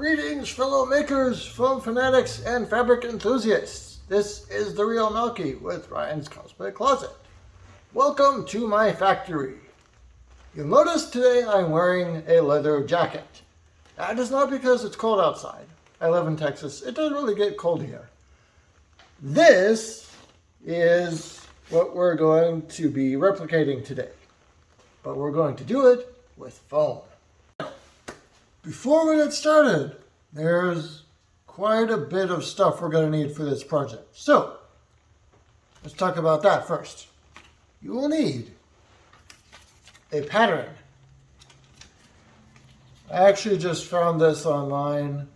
Greetings, fellow makers, foam fanatics, and fabric enthusiasts. This is The Real Melky with Ryan's Cosplay Closet. Welcome to my factory. You'll notice today I'm wearing a leather jacket. That is not because it's cold outside. I live in Texas. It doesn't really get cold here. This is what we're going to be replicating today. But we're going to do it with foam. Before we get started, there's quite a bit of stuff we're going to need for this project. So, let's talk about that first. You will need a pattern. I actually just found this online,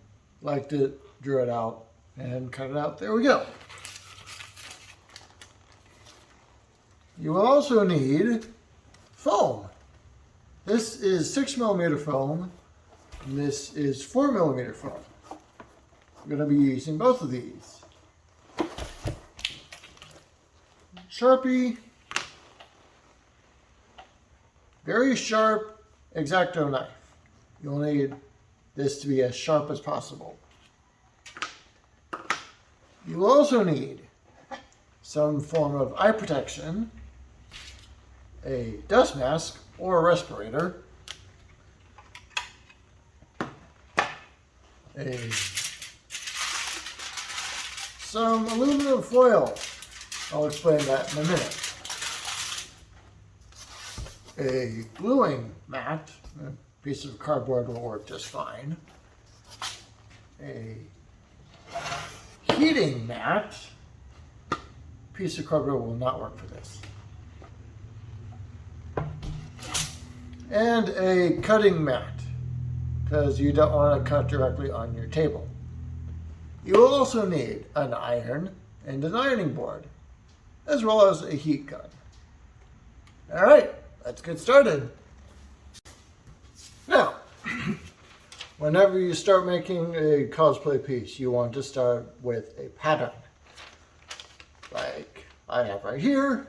liked it, drew it out, and cut it out. There we go. You will also need foam. This is 6mm foam. And this is 4mm foam. We're going to be using both of these. Sharpie, very sharp Exacto knife. You'll need this to be as sharp as possible. You will also need some form of eye protection, a dust mask or a respirator, some aluminum foil. I'll explain that in a minute. A gluing mat. A piece of cardboard will work just fine. A heating mat. A piece of cardboard will not work for this. And a cutting mat, because you don't want to cut directly on your table. You will also need an iron and an ironing board, as well as a heat gun. All right, let's get started. Now, whenever you start making a cosplay piece, you want to start with a pattern, like I have right here,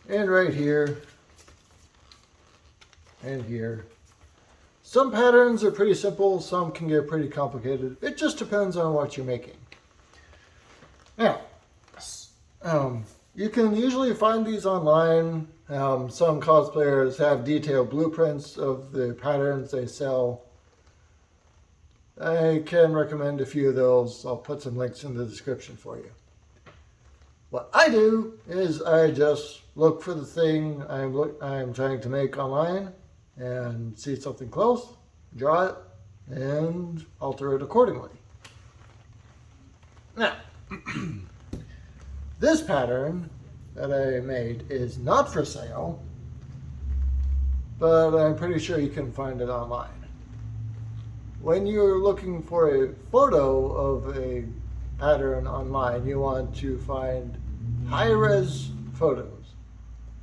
and right here, and here. Some patterns are pretty simple, some can get pretty complicated. It just depends on what you're making. Now, you can usually find these online. Some cosplayers have detailed blueprints of the patterns they sell. I can recommend a few of those. I'll put some links in the description for you. What I do is I just look for the thing I'm trying to make online, and see something close, draw it, and alter it accordingly. Now, this pattern that I made is not for sale, but I'm pretty sure you can find it online. When you're looking for a photo of a pattern online, you want to find high-res photos.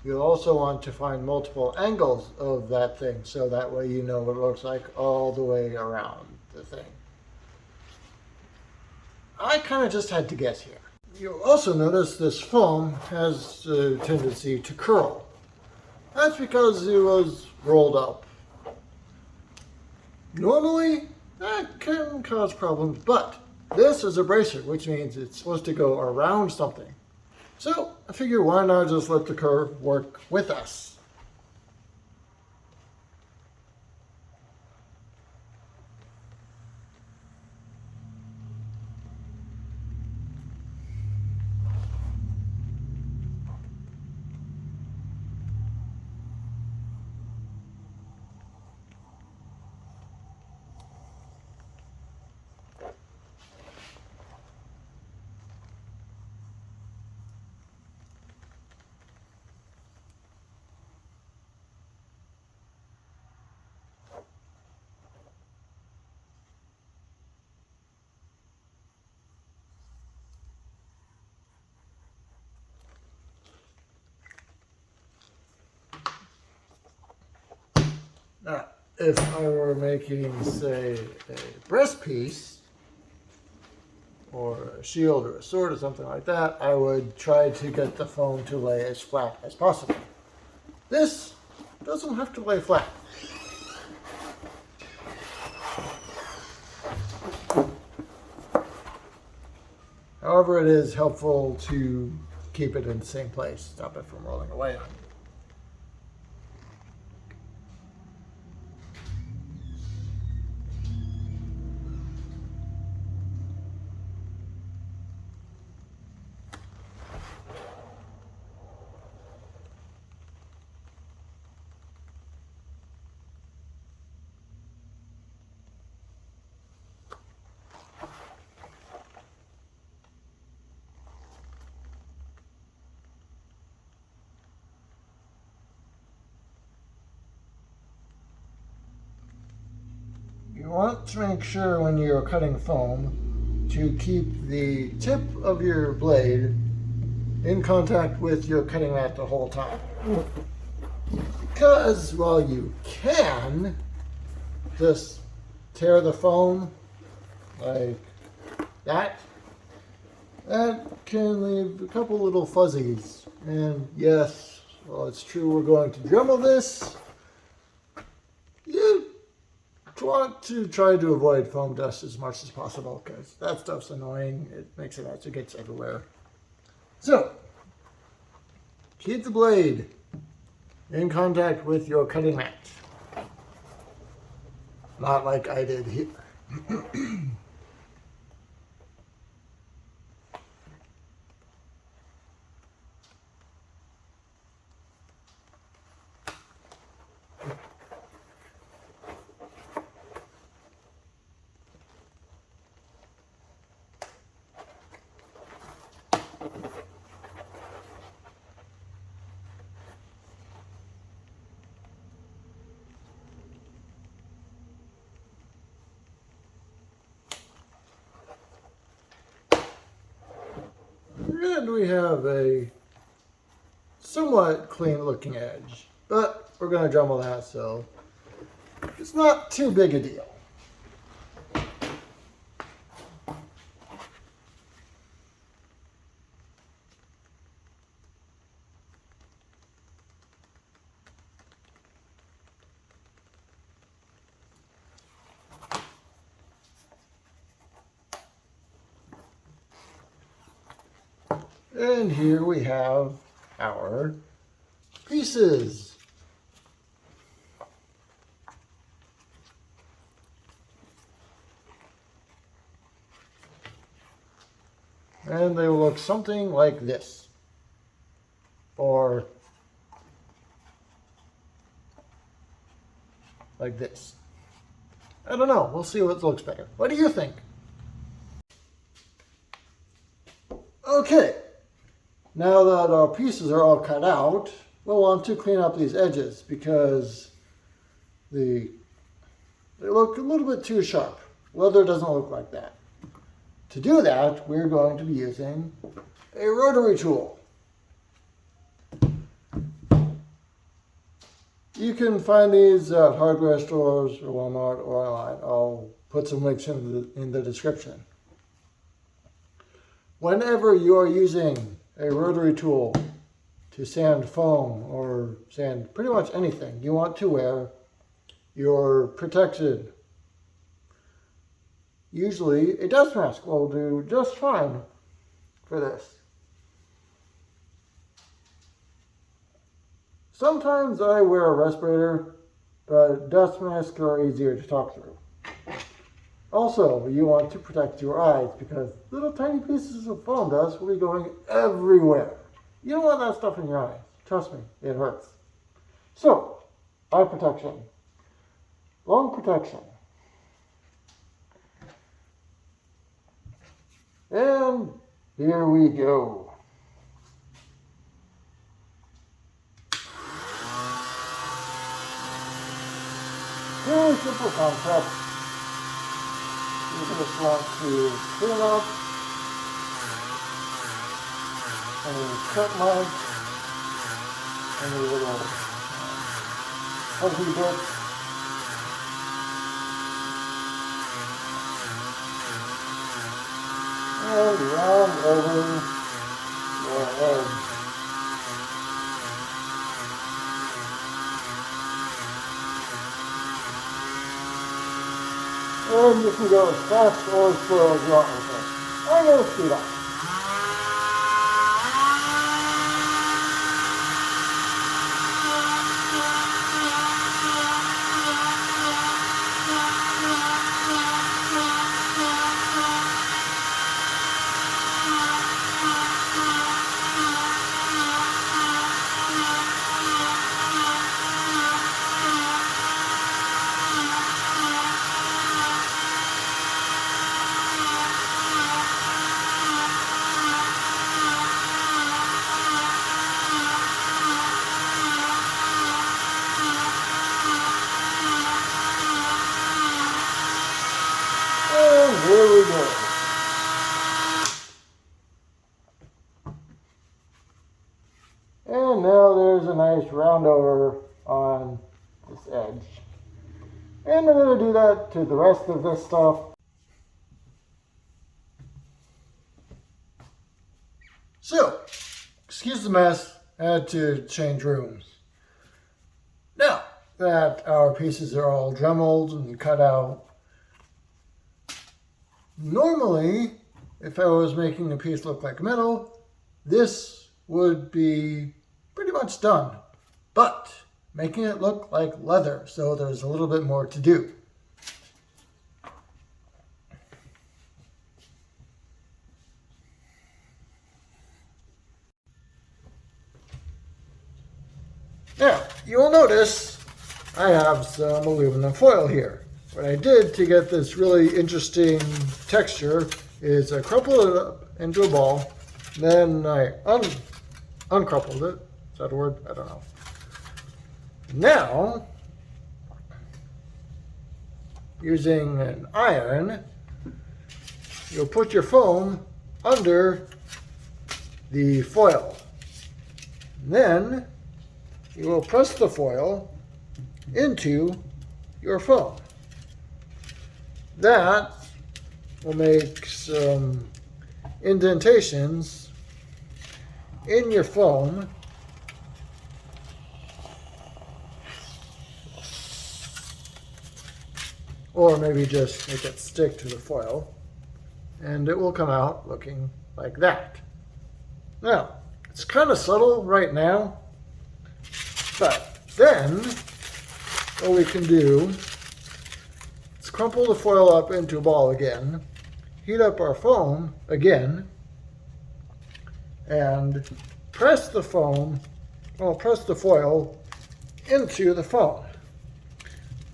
You'll also want to find multiple angles of that thing, so that way you know what it looks like all the way around the thing. I kind of just had to guess here. You'll also notice this foam has a tendency to curl. That's because it was rolled up. Normally, that can cause problems, but this is a bracer, which means it's supposed to go around something. So I figure why not just let the curve work with us. Now, if I were making, say, a breast piece, or a shield or a sword or something like that, I would try to get the foam to lay as flat as possible. This doesn't have to lay flat. However, it is helpful to keep it in the same place, stop it from rolling away on you. You want to make sure when you're cutting foam to keep the tip of your blade in contact with your cutting mat the whole time. Because while you can just tear the foam like that, that can leave a couple little fuzzies. And yes, well, it's true we're going to Dremel this. You want to try to avoid foam dust as much as possible because that stuff's annoying. It makes it as it gets everywhere. So, keep the blade in contact with your cutting mat. Not like I did here. And we have a somewhat clean looking edge, but we're going to Dremel that, so it's not too big a deal. And here we have our pieces. And they will look something like this. Or like this. I don't know. We'll see what looks better. What do you think? Okay. Now that our pieces are all cut out, we'll want to clean up these edges because they look a little bit too sharp. Leather doesn't look like that. To do that, we're going to be using a rotary tool. You can find these at hardware stores or Walmart or online. I'll put some links in the description. Whenever you are using a rotary tool to sand foam or sand pretty much anything, you want to wear your protection. Usually a dust mask will do just fine for this. Sometimes I wear a respirator, but dust masks are easier to talk through. Also, you want to protect your eyes because little tiny pieces of foam dust will be going everywhere. You don't want that stuff in your eyes. Trust me, it hurts. So, eye protection, lung protection, and here we go. Very simple concept. You just want to clean up any cut marks, any little fuzzy bits. And round over your edge. And you can go as fast or as slow as you want with it. I'm going to speed up. here we go. And now there's a nice round over on this edge. And I'm going to do that to the rest of this stuff. So, excuse the mess, I had to change rooms. Now that our pieces are all dremeled and cut out, normally, if I was making a piece look like metal, this would be pretty much done. But making it look like leather, so there's a little bit more to do. Now, you'll notice I have some aluminum foil here. What I did to get this really interesting texture is I crumpled it up into a ball, then I uncrumpled it. Is that a word? I don't know. Now, using an iron, you'll put your foam under the foil. Then you will press the foil into your foam. That will make some indentations in your foam. Or maybe just make it stick to the foil. And it will come out looking like that. Now, it's kind of subtle right now. But then, what we can do is crumple the foil up into a ball again, heat up our foam again, and press the foil into the foam.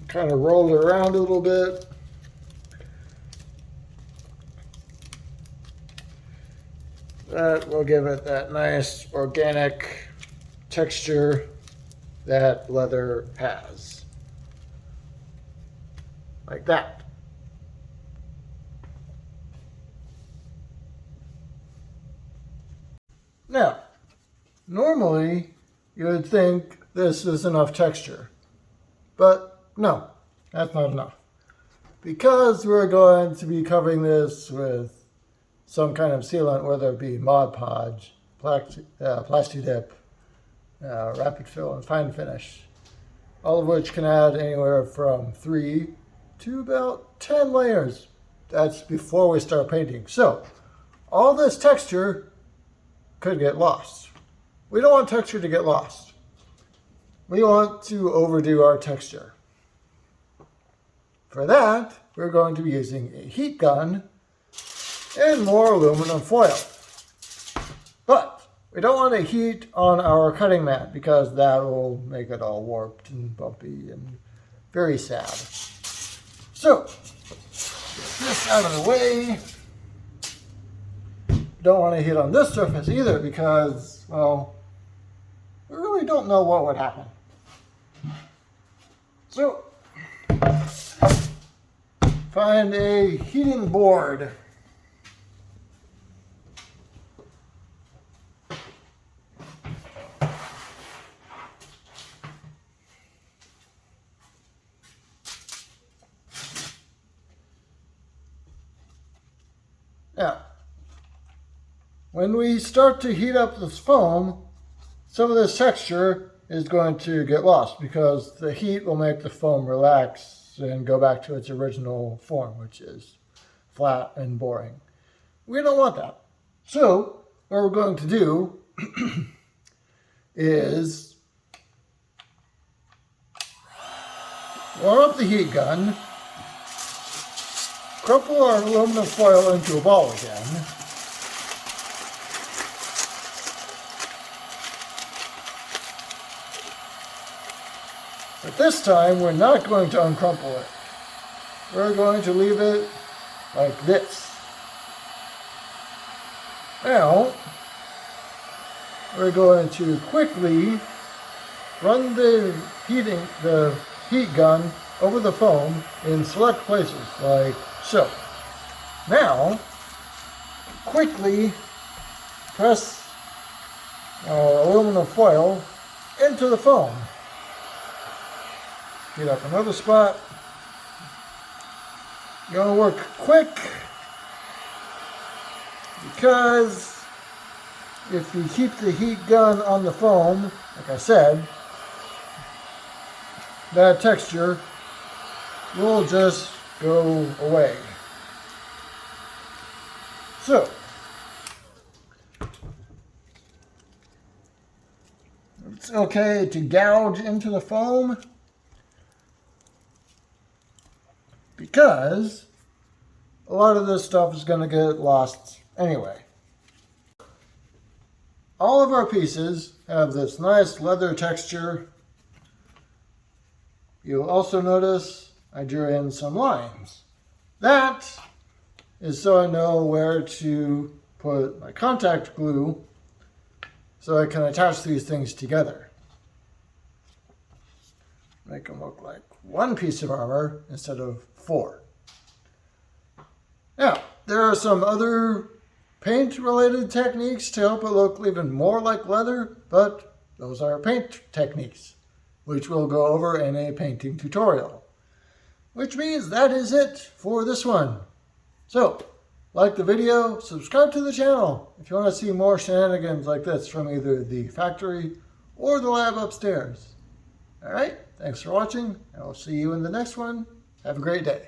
Kind of roll it around a little bit. That will give it that nice organic texture that leather has. Like that. Now, normally you would think this is enough texture, but no, that's not enough. Because we're going to be covering this with some kind of sealant, whether it be Mod Podge, Plastidip, Rapid Fill, and Fine Finish, all of which can add anywhere from 3 to about 10 layers. That's before we start painting. So, all this texture could get lost. We don't want texture to get lost. We want to overdo our texture. For that, we're going to be using a heat gun and more aluminum foil. But we don't want to heat on our cutting mat because that will make it all warped and bumpy and very sad. So, get this out of the way. Don't want to heat on this surface either because, well, we really don't know what would happen. So, find a heating board. Now, when we start to heat up this foam, some of this texture is going to get lost because the heat will make the foam relax and go back to its original form, which is flat and boring. We don't want that. So, what we're going to do is warm up the heat gun, crumple our aluminum foil into a ball again, but this time we're not going to uncrumple it. We're going to leave it like this. Now, we're going to quickly run the heat gun over the foam in select places, like so. Now, quickly press our aluminum foil into the foam. Get up another spot. You're going to work quick because if you keep the heat gun on the foam, like I said, that texture will just go away. So, it's okay to gouge into the foam because a lot of this stuff is going to get lost anyway. All of our pieces have this nice leather texture. You'll also notice I drew in some lines. That is so I know where to put my contact glue so I can attach these things together. Make them look like one piece of armor instead of 4. Now, there are some other paint-related techniques to help it look even more like leather, but those are paint techniques, which we'll go over in a painting tutorial. Which means that is it for this one. So, like the video, subscribe to the channel if you want to see more shenanigans like this from either the factory or the lab upstairs. Alright, thanks for watching, and I'll see you in the next one. Have a great day.